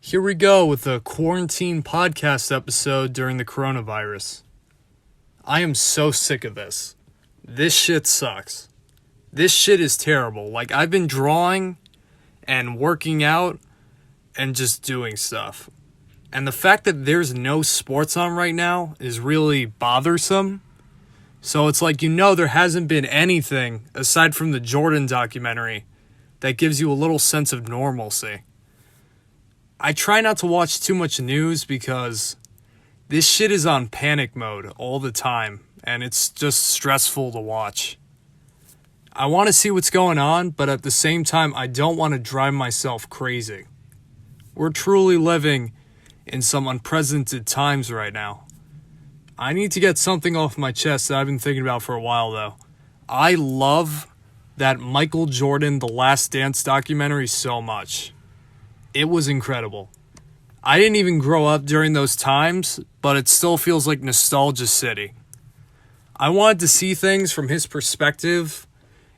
Here we go with a quarantine podcast episode during the coronavirus. I am so sick of this. This shit sucks. This shit is terrible. Like, I've been drawing and working out and just doing stuff. And the fact that there's no sports on right now is really bothersome. So it's like, there hasn't been anything aside from the Jordan documentary that gives you a little sense of normalcy. I try not to watch too much news because this shit is on panic mode all the time, and it's just stressful to watch. I want to see what's going on, but at the same time, I don't want to drive myself crazy. We're truly living in some unprecedented times right now. I need to get something off my chest that I've been thinking about for a while, though. I love that Michael Jordan The Last Dance documentary so much. It was incredible. I didn't even grow up during those times, but it still feels like nostalgia city. I wanted to see things from his perspective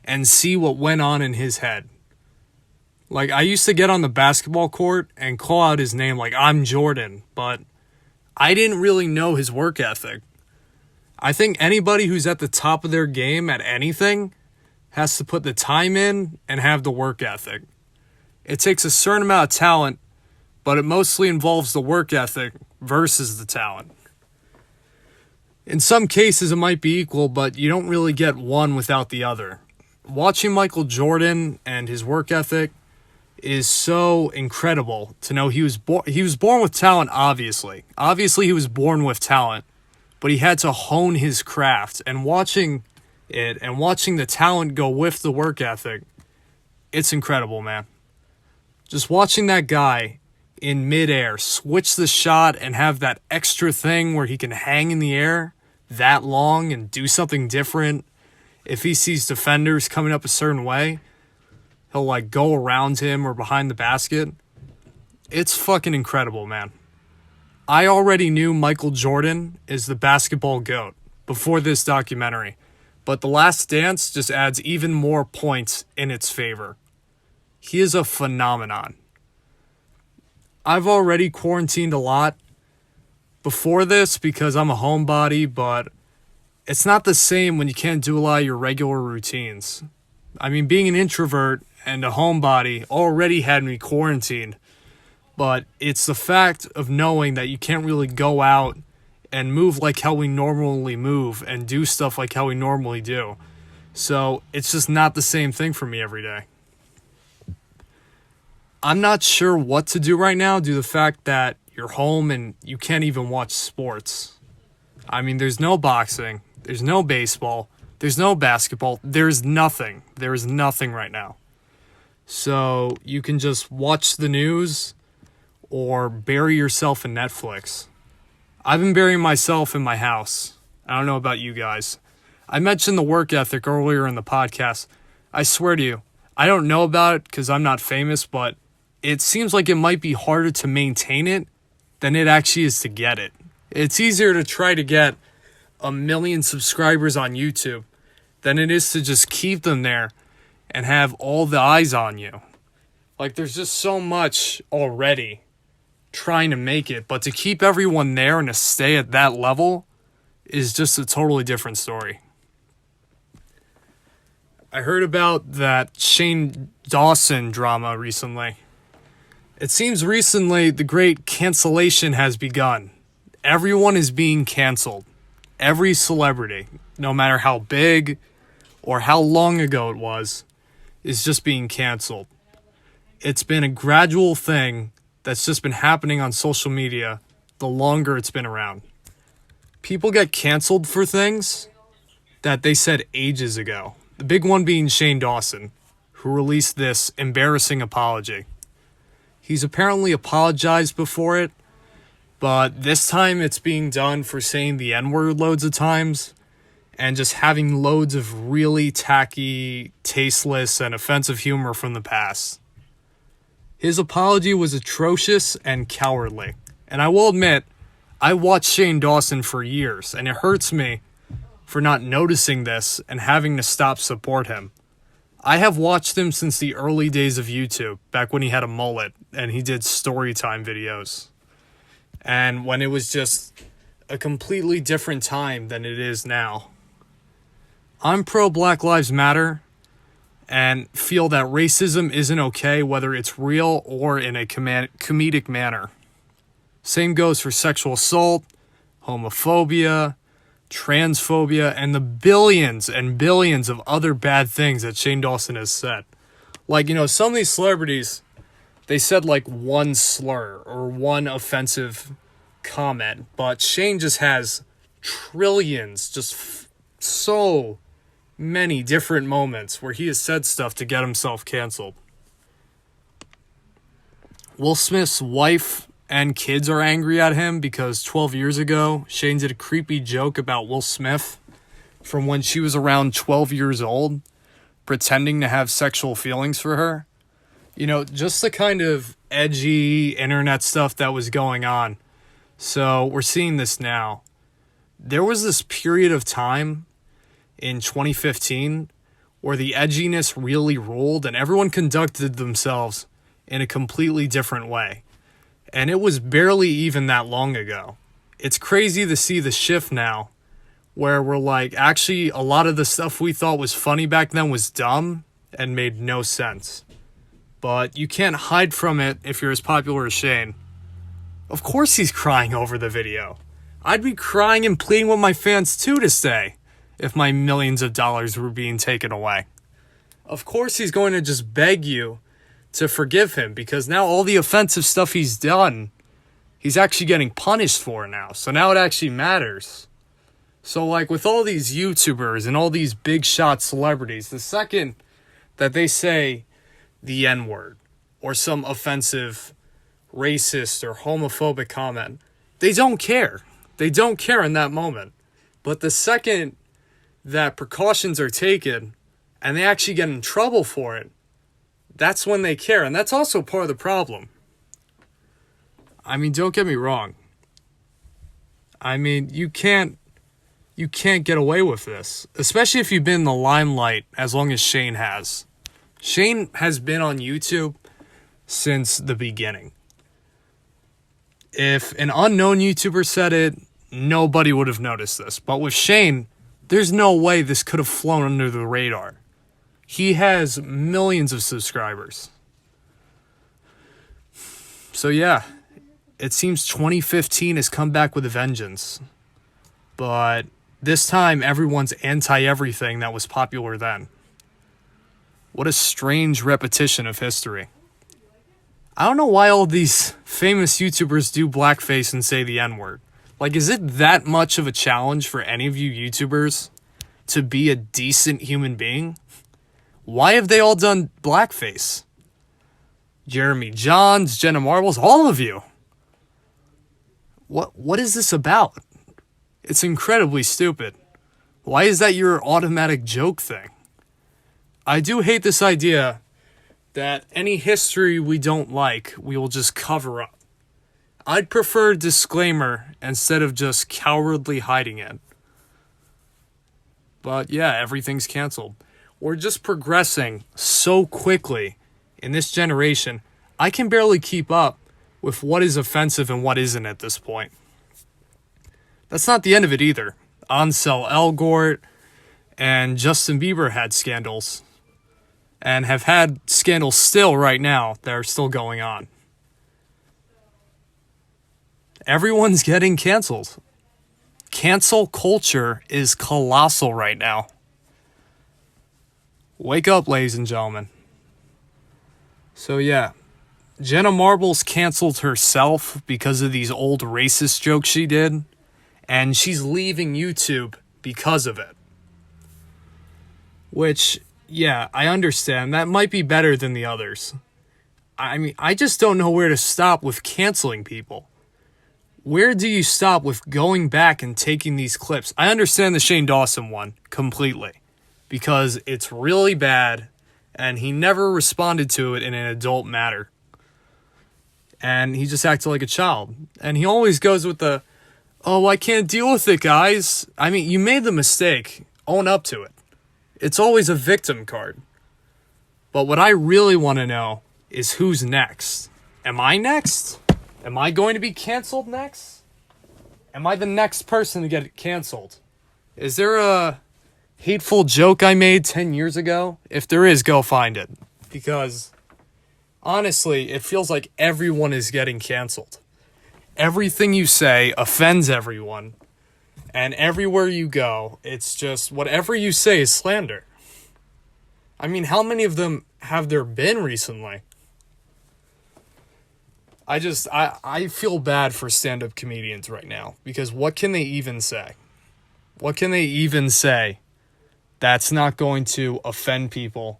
and see what went on in his head. Like, I used to get on the basketball court and call out his name like, I'm Jordan, but I didn't really know his work ethic. I think anybody who's at the top of their game at anything has to put the time in and have the work ethic. It takes a certain amount of talent, but it mostly involves the work ethic versus the talent. In some cases, it might be equal, but you don't really get one without the other. Watching Michael Jordan and his work ethic is so incredible to know he was born with talent, obviously. Obviously, he was born with talent, but he had to hone his craft. And watching it and watching the talent go with the work ethic, it's incredible, man. Just watching that guy in midair switch the shot and have that extra thing where he can hang in the air that long and do something different. If he sees defenders coming up a certain way, he'll go around him or behind the basket. It's fucking incredible, man. I already knew Michael Jordan is the basketball GOAT before this documentary, but The Last Dance just adds even more points in its favor. He is a phenomenon. I've already quarantined a lot before this because I'm a homebody, but it's not the same when you can't do a lot of your regular routines. I mean, being an introvert and a homebody already had me quarantined, but it's the fact of knowing that you can't really go out and move like how we normally move and do stuff like how we normally do. So it's just not the same thing for me every day. I'm not sure what to do right now due to the fact that you're home and you can't even watch sports. I mean, there's no boxing, there's no baseball, there's no basketball, there's nothing. There is nothing right now. So you can just watch the news or bury yourself in Netflix. I've been burying myself in my house. I don't know about you guys. I mentioned the work ethic earlier in the podcast. I swear to you, I don't know about it because I'm not famous, but it seems like it might be harder to maintain it than it actually is to get it. It's easier to try to get 1 million subscribers on YouTube than it is to just keep them there and have all the eyes on you. Like, there's just so much already trying to make it, but to keep everyone there and to stay at that level is just a totally different story. I heard about that Shane Dawson drama recently. It seems recently the great cancellation has begun. Everyone is being canceled. Every celebrity, no matter how big or how long ago it was, is just being canceled. It's been a gradual thing that's just been happening on social media the longer it's been around. People get canceled for things that they said ages ago. The big one being Shane Dawson, who released this embarrassing apology. He's apparently apologized before it, but this time it's being done for saying the N-word loads of times and just having loads of really tacky, tasteless, and offensive humor from the past. His apology was atrocious and cowardly. And I will admit, I watched Shane Dawson for years, and it hurts me for not noticing this and having to stop support him. I have watched him since the early days of YouTube, back when he had a mullet and he did story time videos. And when it was just a completely different time than it is now. I'm pro Black Lives Matter and feel that racism isn't okay, whether it's real or in a comedic manner. Same goes for sexual assault, homophobia, transphobia, and the billions and billions of other bad things that Shane Dawson has said. Like, some of these celebrities, they said like one slur or one offensive comment, but Shane just has trillions, so many different moments where he has said stuff to get himself canceled. Will Smith's wife and kids are angry at him because 12 years ago, Shane did a creepy joke about Will Smith from when she was around 12 years old, pretending to have sexual feelings for her. Just the kind of edgy internet stuff that was going on. So we're seeing this now. There was this period of time in 2015 where the edginess really ruled and everyone conducted themselves in a completely different way. And it was barely even that long ago. It's crazy to see the shift now where we're like, actually, a lot of the stuff we thought was funny back then was dumb and made no sense. But you can't hide from it if you're as popular as Shane. Of course he's crying over the video. I'd be crying and pleading with my fans too to stay if my millions of dollars were being taken away. Of course he's going to just beg you to forgive him because now all the offensive stuff he's done, he's actually getting punished for now. So now it actually matters. So like with all these YouTubers and all these big shot celebrities, the second that they say the N-word or some offensive racist or homophobic comment, they don't care. They don't care in that moment. But the second that precautions are taken and they actually get in trouble for it, that's when they care. And that's also part of the problem. I mean, don't get me wrong. I mean, you can't get away with this, especially if you've been in the limelight as long as Shane has. Shane has been on YouTube since the beginning. If an unknown YouTuber said it, nobody would have noticed this. But with Shane, there's no way this could have flown under the radar. He has millions of subscribers. So yeah, it seems 2015 has come back with a vengeance. But this time, everyone's anti-everything that was popular then. What a strange repetition of history. I don't know why all these famous YouTubers do blackface and say the N-word. Like, is it that much of a challenge for any of you YouTubers to be a decent human being? Why have they all done blackface? Jeremy Jahns, Jenna Marbles, all of you. What is this about? It's incredibly stupid. Why is that your automatic joke thing? I do hate this idea that any history we don't like, we will just cover up. I'd prefer a disclaimer instead of just cowardly hiding it. But yeah, everything's canceled. We're just progressing so quickly in this generation, I can barely keep up with what is offensive and what isn't at this point. That's not the end of it either. Ansel Elgort and Justin Bieber had scandals and have had scandals still right now that are still going on. Everyone's getting canceled. Cancel culture is colossal right now. Wake up, ladies and gentlemen. So yeah, Jenna Marbles canceled herself because of these old racist jokes she did, and she's leaving YouTube because of it. Which, yeah, I understand. That might be better than the others. I mean, I just don't know where to stop with canceling people. Where do you stop with going back and taking these clips? I understand the Shane Dawson one completely because it's really bad and he never responded to it in an adult manner. And he just acted like a child. And he always goes with the, oh, I can't deal with it, guys. I mean, you made the mistake. Own up to it. It's always a victim card. But what I really want to know is who's next. Am I next? Am I going to be canceled next? Am I the next person to get canceled? Is there a hateful joke I made 10 years ago? If there is, go find it. Because honestly, it feels like everyone is getting canceled. Everything you say offends everyone. And everywhere you go, it's just whatever you say is slander. I mean, how many of them have there been recently? I feel bad for stand-up comedians right now, because what can they even say? What can they even say that's not going to offend people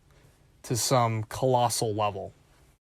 to some colossal level?